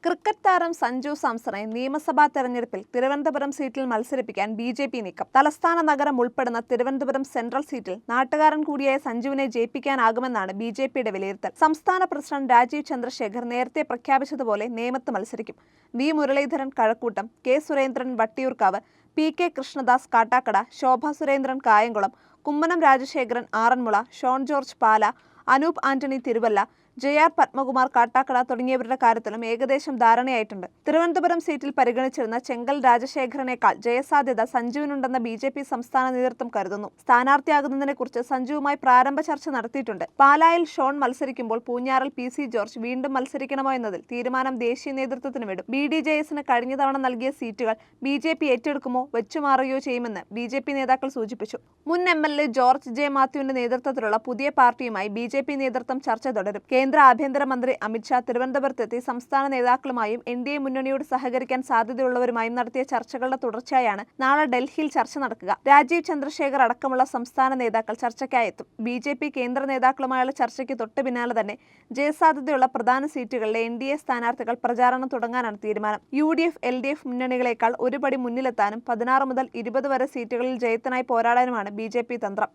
Cricket താരം സഞ്ജു സാംസണെ നിയമസഭാ തെരഞ്ഞെടുപ്പിൽ തിരുവനന്തപുരം സീറ്റിൽ മത്സരിപ്പിക്കാൻ ബി.ജെ.പി നീക്കം. തലസ്ഥാന നഗരം ഉൾപ്പെടുന്ന തിരുവനന്തപുരം സെൻട്രൽ സീറ്റിൽ നാട്ടുകാരൻ കൂടിയായ സഞ്ജുവിനെ ജയിപ്പിക്കാനാകുമെന്നാണ് ബി.ജെ.പിയുടെ വിലയിരുത്തൽ. സംസ്ഥാന പ്രസിഡന്റ് രാജീവ് ചന്ദ്രശേഖർ നേരത്തെ പ്രഖ്യാപിച്ചതുപോലെ നേമത്ത് മത്സരിക്കും. വി. മുരളീധരൻ കഴക്കൂട്ടം, കെ. സുരേന്ദ്രൻ വട്ടിയൂർക്കാവ്, പി. കെ. കൃഷ്ണദാസ് കാട്ടാക്കട, ശോഭ സുരേന്ദ്രൻ കായംകുളം, കുമ്മനം രാജശേഖരൻ ആറന്മുള, ഷോൺ ജോർജ് പാല, അനൂപ് ആന്റണി തിരുവല്ല, ജെ.ആർ. പത്മകുമാർ കാട്ടാക്കട തുടങ്ങിയവരുടെ കാര്യത്തിലും ഏകദേശം ധാരണയായിട്ടുണ്ട്. തിരുവനന്തപുരം സീറ്റിൽ പരിഗണിച്ചിരുന്ന ചെങ്കൽ രാജശേഖരനേക്കാൾ ജയസാധ്യത സഞ്ജുവിനുണ്ടെന്ന ബി.ജെ.പി സംസ്ഥാന നേതൃത്വം കരുതുന്നു. സ്ഥാനാർത്ഥിയാകുന്നതിനെക്കുറിച്ച് സഞ്ജുവുമായി പ്രാരംഭ ചർച്ച നടത്തിയിട്ടുണ്ട്. പാലായിൽ ഷോൺ മത്സരിക്കുമ്പോൾ പൂഞ്ഞാറിൽ പി.സി. ജോർജ് വീണ്ടും മത്സരിക്കണമോ എന്നതിൽ തീരുമാനം ദേശീയ നേതൃത്വത്തിന് വിടും. ബി.ഡി.ജെ.എസിന് കഴിഞ്ഞ തവണ നൽകിയ സീറ്റുകൾ ബി.ജെ.പി ഏറ്റെടുക്കുമോ വെച്ചുമാറുകയോ ചെയ്യുമെന്ന് ബി.ജെ.പി നേതാക്കൾ സൂചിപ്പിച്ചു. മുൻ എം.എൽ.എ. George J. മാത്യുവിന്റെ നേതൃത്വത്തിലുള്ള പുതിയ പാർട്ടിയുമായി ബി.ജെ.പി നേതൃത്വം ചർച്ച തുടരും. കേന്ദ്ര ആഭ്യന്തരമന്ത്രി അമിത്ഷാ തിരുവനന്തപുരത്തെത്തി സംസ്ഥാന നേതാക്കളുമായും എൻ.ഡി.എ മുന്നണിയോട് സഹകരിക്കാൻ സാധ്യതയുള്ളവരുമായും നടത്തിയ ചർച്ചകളുടെ തുടർച്ചയായാണ് നാളെ ഡൽഹിയിൽ ചർച്ച നടക്കുക. രാജീവ് ചന്ദ്രശേഖർ അടക്കമുള്ള സംസ്ഥാന നേതാക്കൾ ചർച്ചയ്ക്കായി എത്തും. ബി.ജെ.പി കേന്ദ്ര നേതാക്കളുമായുള്ള ചർച്ചയ്ക്ക് തൊട്ട് പിന്നാലെ തന്നെ ജയസാധ്യതയുള്ള പ്രധാന സീറ്റുകളിലെ എൻ.ഡി.എ സ്ഥാനാർത്ഥികൾ പ്രചാരണം തുടങ്ങാനാണ് തീരുമാനം. യു.ഡി.എഫ്, എൽ.ഡി.എഫ് മുന്നണികളേക്കാൾ ഒരു പടി മുന്നിലെത്താനും 16 മുതൽ 20 വരെ സീറ്റുകളിൽ ജയത്തിനായി പോരാടാനുമാണ് ബി.ജെ.പി തന്ത്രം.